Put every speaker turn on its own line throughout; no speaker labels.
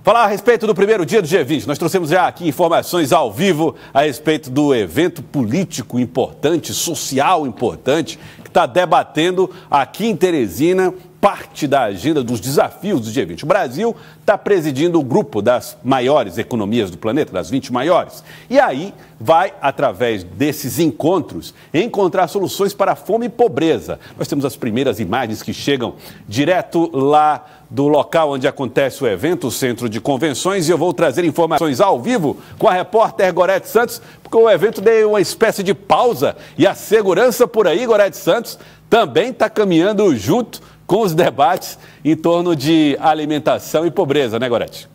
Falar a respeito do primeiro dia do G20, nós trouxemos já aqui informações ao vivo a respeito do evento político importante, social importante, que está debatendo aqui em Teresina parte da agenda dos desafios do G20. O Brasil está presidindo o grupo das maiores economias do planeta, das 20 maiores. E aí vai, através desses encontros, encontrar soluções para a fome e pobreza. Nós temos as primeiras imagens que chegam direto lá do local onde acontece o evento, o Centro de Convenções, e eu vou trazer informações ao vivo com a repórter Gorete Santos, porque o evento deu uma espécie de pausa e a segurança por aí, Gorete Santos, também está caminhando junto com os debates em torno de alimentação e pobreza, né, Gorete?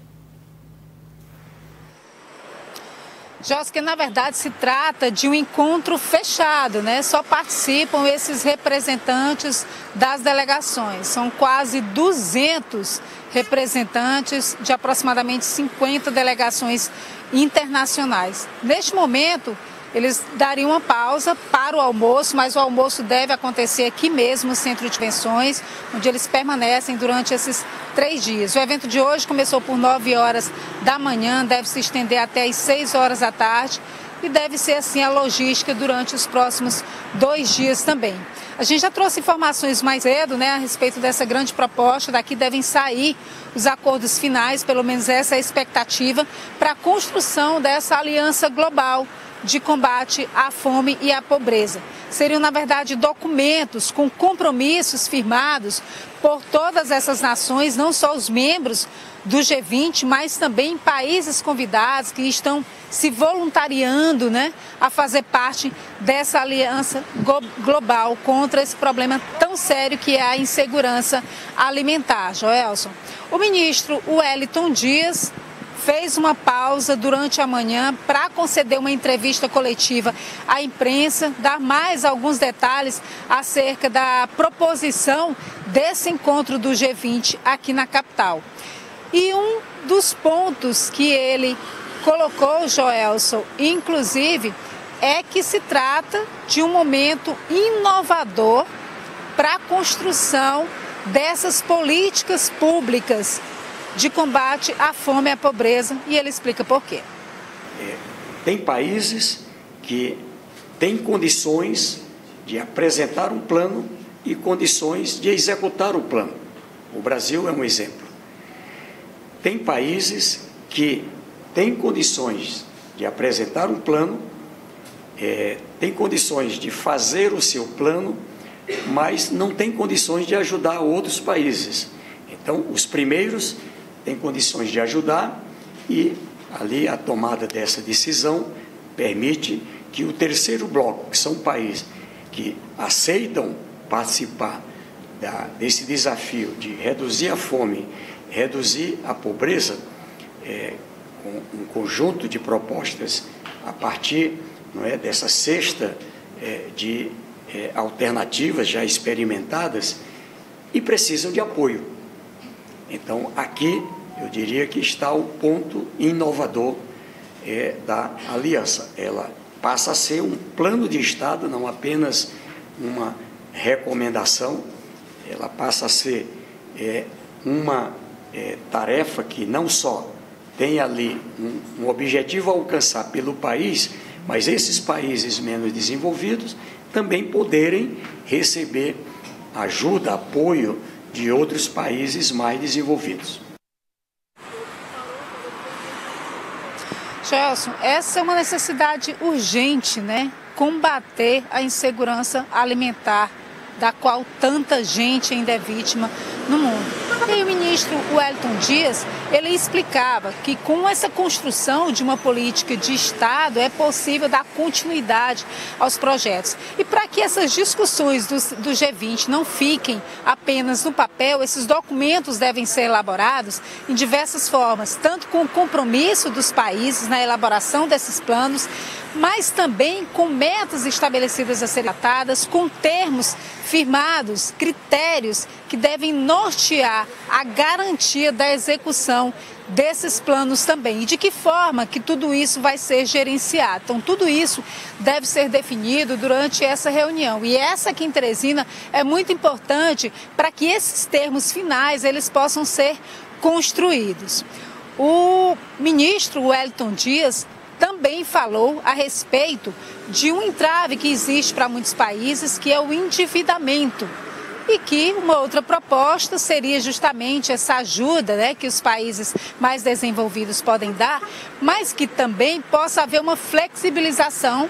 Josque, na verdade se trata de um encontro fechado, né? Só participam esses representantes das delegações. São quase 200 representantes de aproximadamente 50 delegações internacionais. Neste momento, eles dariam uma pausa para o almoço, mas o almoço deve acontecer aqui mesmo no Centro de Convenções, onde eles permanecem durante esses 3 dias. O evento de hoje começou por 9 horas da manhã, deve se estender até as 6 horas da tarde e deve ser assim a logística durante os próximos 2 dias também. A gente já trouxe informações mais cedo, né, a respeito dessa grande proposta. Daqui devem sair os acordos finais, pelo menos essa é a expectativa, para a construção dessa aliança global de combate à fome e à pobreza. Seriam, na verdade, documentos com compromissos firmados por todas essas nações, não só os membros do G20, mas também países convidados que estão se voluntariando, né, a fazer parte dessa aliança global contra esse problema tão sério que é a insegurança alimentar. Joelson, o ministro Wellington Dias fez uma pausa durante a manhã para conceder uma entrevista coletiva à imprensa, dar mais alguns detalhes acerca da proposição desse encontro do G20 aqui na capital. E um dos pontos que ele colocou, Joelson, inclusive, é que se trata de um momento inovador para a construção dessas políticas públicas de combate à fome e à pobreza, e ele explica por quê.
Tem países que têm condições de apresentar um plano e condições de executar o plano. O Brasil é um exemplo. Tem países que têm condições de apresentar um plano, têm condições de fazer o seu plano, mas não têm condições de ajudar outros países. Então, os primeiros tem condições de ajudar e ali a tomada dessa decisão permite que o terceiro bloco, que são países que aceitam participar desse desafio de reduzir a fome, reduzir a pobreza, com um conjunto de propostas a partir, não é, dessa cesta de alternativas já experimentadas e precisam de apoio. Então, aqui, eu diria que está o ponto inovador da aliança. Ela passa a ser um plano de Estado, não apenas uma recomendação, ela passa a ser uma tarefa que não só tem ali um objetivo a alcançar pelo país, mas esses países menos desenvolvidos também poderem receber ajuda, apoio de outros países mais desenvolvidos.
Gelson, essa é uma necessidade urgente, né? Combater a insegurança alimentar, da qual tanta gente ainda é vítima no mundo. E o ministro Wellington Dias, ele explicava que com essa construção de uma política de Estado é possível dar continuidade aos projetos. E para que essas discussões do G20 não fiquem apenas no papel, esses documentos devem ser elaborados em diversas formas, tanto com o compromisso dos países na elaboração desses planos, mas também com metas estabelecidas a serem tratadas, com termos firmados, critérios que devem nortear a garantia da execução desses planos também. E de que forma que tudo isso vai ser gerenciado. Então, tudo isso deve ser definido durante essa reunião. E essa aqui em Teresina é muito importante para que esses termos finais eles possam ser construídos. O ministro Wellington Dias também falou a respeito de um entrave que existe para muitos países, que é o endividamento. E que uma outra proposta seria justamente essa ajuda, né, que os países mais desenvolvidos podem dar, mas que também possa haver uma flexibilização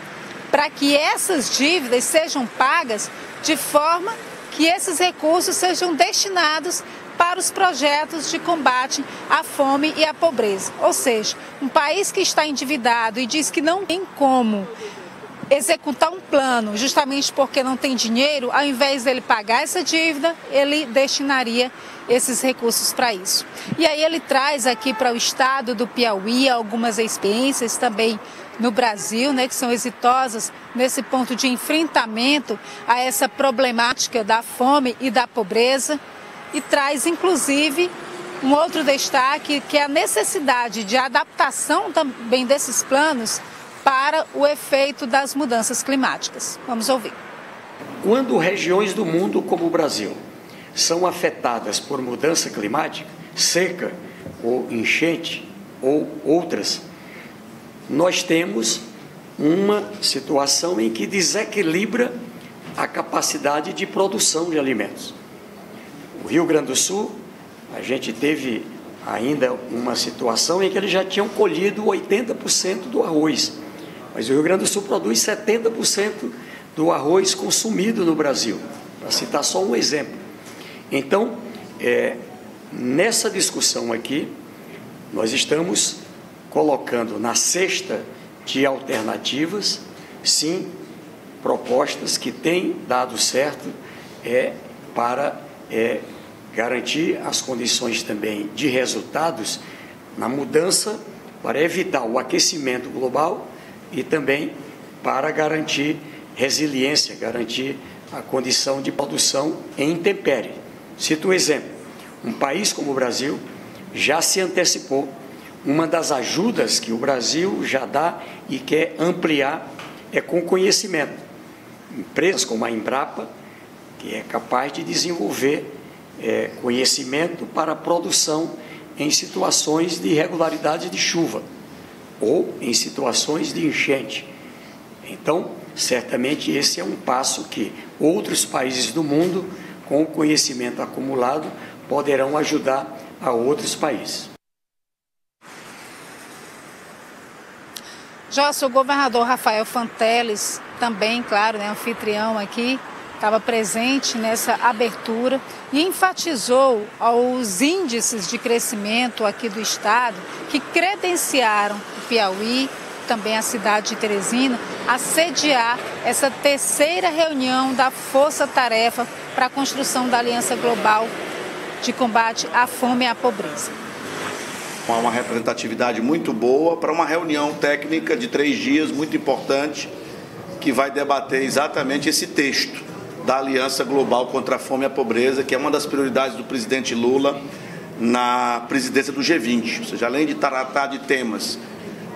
para que essas dívidas sejam pagas de forma que esses recursos sejam destinados para os projetos de combate à fome e à pobreza. Ou seja, um país que está endividado e diz que não tem como executar um plano justamente porque não tem dinheiro, ao invés dele pagar essa dívida, ele destinaria esses recursos para isso. E aí ele traz aqui para o estado do Piauí algumas experiências também no Brasil, né, que são exitosas nesse ponto de enfrentamento a essa problemática da fome e da pobreza, e traz inclusive um outro destaque, que é a necessidade de adaptação também desses planos para o efeito das mudanças climáticas. Vamos ouvir.
Quando regiões do mundo como o Brasil são afetadas por mudança climática, seca ou enchente ou outras, nós temos uma situação em que desequilibra a capacidade de produção de alimentos. O Rio Grande do Sul, a gente teve ainda uma situação em que eles já tinham colhido 80% do arroz, mas o Rio Grande do Sul produz 70% do arroz consumido no Brasil, para citar só um exemplo. Então, nessa discussão aqui, nós estamos colocando na cesta de alternativas, sim, propostas que têm dado certo para garantir as condições também de resultados na mudança, para evitar o aquecimento global e também para garantir resiliência, garantir a condição de produção em intempérie. Cito um exemplo, um país como o Brasil já se antecipou. Uma das ajudas que o Brasil já dá e quer ampliar é com conhecimento. Empresas como a Embrapa, que é capaz de desenvolver conhecimento para a produção em situações de irregularidade de chuva ou em situações de enchente. Então, certamente esse é um passo que outros países do mundo, com o conhecimento acumulado, poderão ajudar a outros países.
Jossa, o governador Rafael Fanteles, também, claro, anfitrião aqui, estava presente nessa abertura e enfatizou os índices de crescimento aqui do estado que credenciaram o Piauí, também a cidade de Teresina, a sediar essa terceira reunião da Força Tarefa para a construção da Aliança Global de Combate à Fome e à Pobreza.
Há uma representatividade muito boa para uma reunião técnica de 3 dias, muito importante, que vai debater exatamente esse texto da Aliança Global contra a Fome e a Pobreza, que é uma das prioridades do presidente Lula na presidência do G20. Ou seja, além de tratar de temas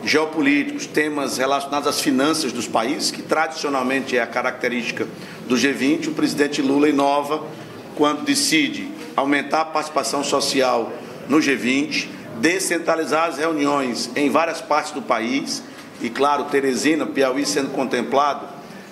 geopolíticos, temas relacionados às finanças dos países, que tradicionalmente é a característica do G20, o presidente Lula inova quando decide aumentar a participação social no G20, descentralizar as reuniões em várias partes do país, e claro, Teresina, Piauí sendo contemplado,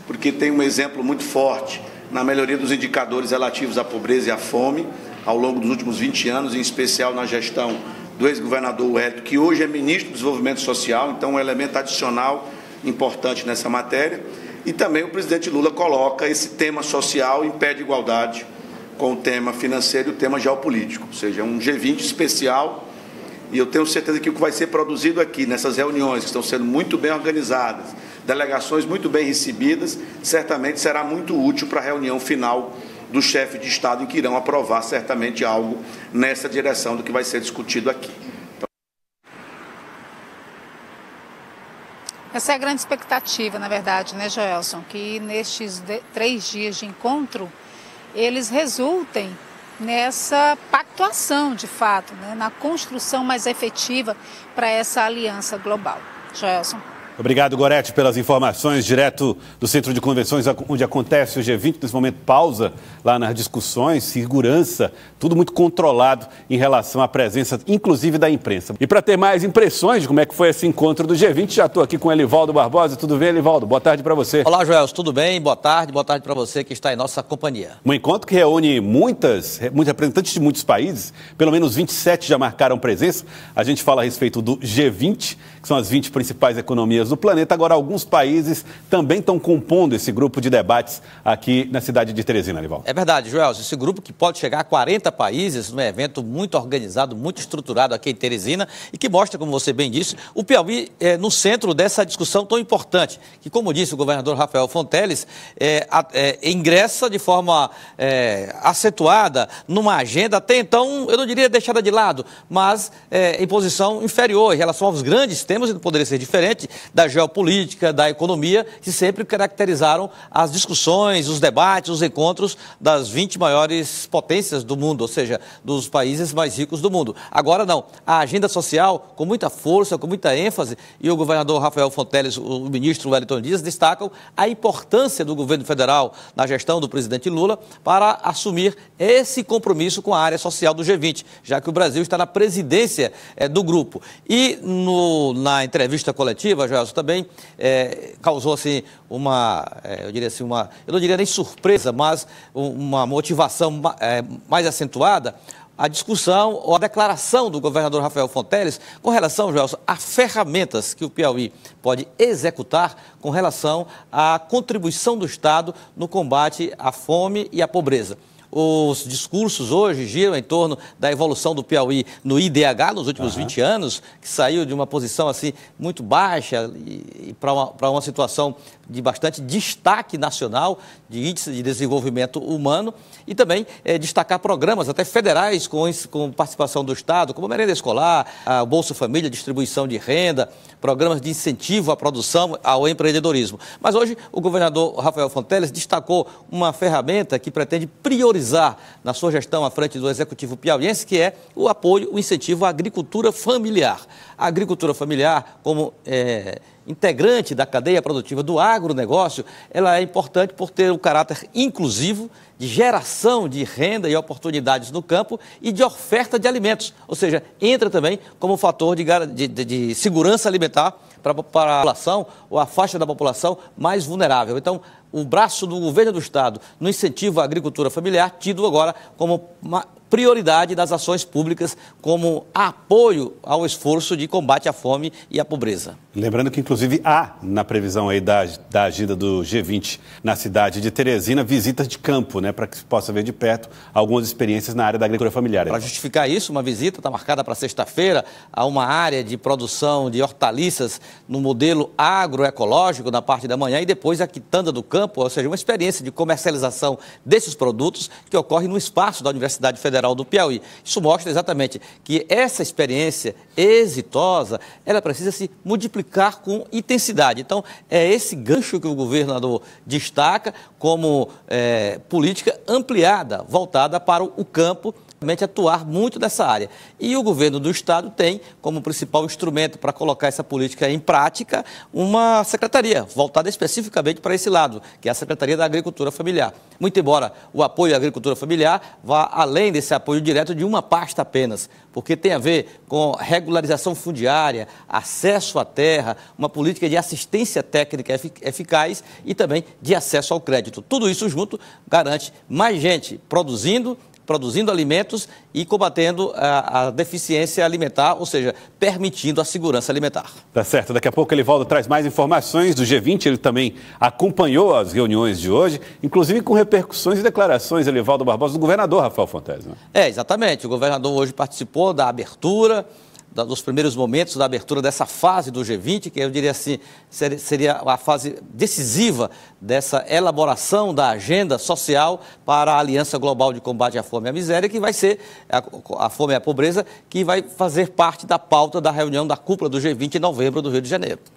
porque tem um exemplo muito forte na melhoria dos indicadores relativos à pobreza e à fome, ao longo dos últimos 20 anos, em especial na gestão do ex-governador Wellington, que hoje é ministro do Desenvolvimento Social, então um elemento adicional importante nessa matéria. E também o presidente Lula coloca esse tema social em pé de igualdade com o tema financeiro e o tema geopolítico, ou seja, um G20 especial. E eu tenho certeza que o que vai ser produzido aqui, nessas reuniões que estão sendo muito bem organizadas, delegações muito bem recebidas, certamente será muito útil para a reunião final do chefe de Estado, em que irão aprovar certamente algo nessa direção do que vai ser discutido aqui.
Essa é a grande expectativa, na verdade, né, Joelson? Que nestes 3 dias de encontro, eles resultem nessa pactuação, de fato, né, na construção mais efetiva para essa aliança global. Joelson.
Obrigado, Gorete, pelas informações, direto do Centro de Convenções, onde acontece o G20. Nesse momento, pausa lá nas discussões, segurança, tudo muito controlado em relação à presença, inclusive, da imprensa. E para ter mais impressões de como é que foi esse encontro do G20, já estou aqui com o Elivaldo Barbosa. Tudo bem, Elivaldo? Boa tarde para você.
Olá, Joelson, tudo bem? Boa tarde para você que está em nossa companhia.
Um encontro que reúne muitos representantes de muitos países, pelo menos 27 já marcaram presença. A gente fala a respeito do G20, que são as 20 principais economias do planeta. Agora, alguns países também estão compondo esse grupo de debates aqui na cidade de Teresina, Elivaldo.
É verdade, Joelson. Esse grupo que pode chegar a 40 países, num evento muito organizado, muito estruturado aqui em Teresina e que mostra, como você bem disse, o Piauí no centro dessa discussão tão importante, que, como disse o governador Rafael Fonteles, ingressa de forma acentuada numa agenda até então, eu não diria deixada de lado, mas em posição inferior em relação aos grandes temas, e não poderia ser diferente da geopolítica, da economia, que sempre caracterizaram as discussões, os debates, os encontros das 20 maiores potências do mundo, ou seja, dos países mais ricos do mundo. Agora não, a agenda social, com muita força, com muita ênfase, e o governador Rafael Fonteles, o ministro Wellington Dias, destacam a importância do governo federal na gestão do presidente Lula para assumir esse compromisso com a área social do G20, já que o Brasil está na presidência do grupo. E na entrevista coletiva, Joelson, também causou assim eu não diria nem surpresa, mas uma motivação mais acentuada, a discussão ou a declaração do governador Rafael Fonteles com relação, Joelson, a ferramentas que o Piauí pode executar com relação à contribuição do Estado no combate à fome e à pobreza. Os discursos hoje giram em torno da evolução do Piauí no IDH nos últimos 20 anos, que saiu de uma posição assim muito baixa e para uma situação de bastante destaque nacional de índice de desenvolvimento humano e também destacar programas até federais com participação do Estado, como a merenda escolar, a Bolsa Família, distribuição de renda, programas de incentivo à produção, ao empreendedorismo. Mas hoje o governador Rafael Fonteles destacou uma ferramenta que pretende priorizar na sua gestão à frente do Executivo piauiense, que é o apoio, o incentivo à agricultura familiar. A agricultura familiar, como integrante da cadeia produtiva do agronegócio, ela é importante por ter um caráter inclusivo, de geração de renda e oportunidades no campo e de oferta de alimentos. Ou seja, entra também como fator de segurança alimentar para a população ou a faixa da população mais vulnerável. Então, o braço do governo do Estado no incentivo à agricultura familiar, tido agora como uma prioridade das ações públicas, como apoio ao esforço de combate à fome e à pobreza.
Lembrando que, inclusive, há na previsão aí da agenda do G20 na cidade de Teresina visitas de campo, né, para que se possa ver de perto algumas experiências na área da agricultura familiar.
Para justificar isso, uma visita está marcada para sexta-feira a uma área de produção de hortaliças no modelo agroecológico na parte da manhã e depois a quitanda do campo, ou seja, uma experiência de comercialização desses produtos que ocorre no espaço da Universidade Federal do Piauí. Isso mostra exatamente que essa experiência exitosa, ela precisa se multiplicar com intensidade. Então, é esse gancho que o governador destaca como política ampliada, voltada para o campo, atuar muito nessa área. E o governo do Estado tem como principal instrumento para colocar essa política em prática uma secretaria voltada especificamente para esse lado, que é a Secretaria da Agricultura Familiar. Muito embora o apoio à agricultura familiar vá além desse apoio direto de uma pasta apenas, porque tem a ver com regularização fundiária, acesso à terra, uma política de assistência técnica eficaz e também de acesso ao crédito. Tudo isso junto garante mais gente produzindo alimentos e combatendo a deficiência alimentar, ou seja, permitindo a segurança alimentar.
Tá certo. Daqui a pouco ele volta, traz mais informações do G20. Ele também acompanhou as reuniões de hoje, inclusive com repercussões e declarações, Elivaldo Barbosa, do governador Rafael Fonteles. Né?
Exatamente. O governador hoje participou da abertura, dos primeiros momentos da abertura dessa fase do G20, que eu diria assim, seria a fase decisiva dessa elaboração da agenda social para a Aliança Global de Combate à Fome e à Miséria, que vai ser a fome e a pobreza, que vai fazer parte da pauta da reunião da cúpula do G20 em novembro do Rio de Janeiro.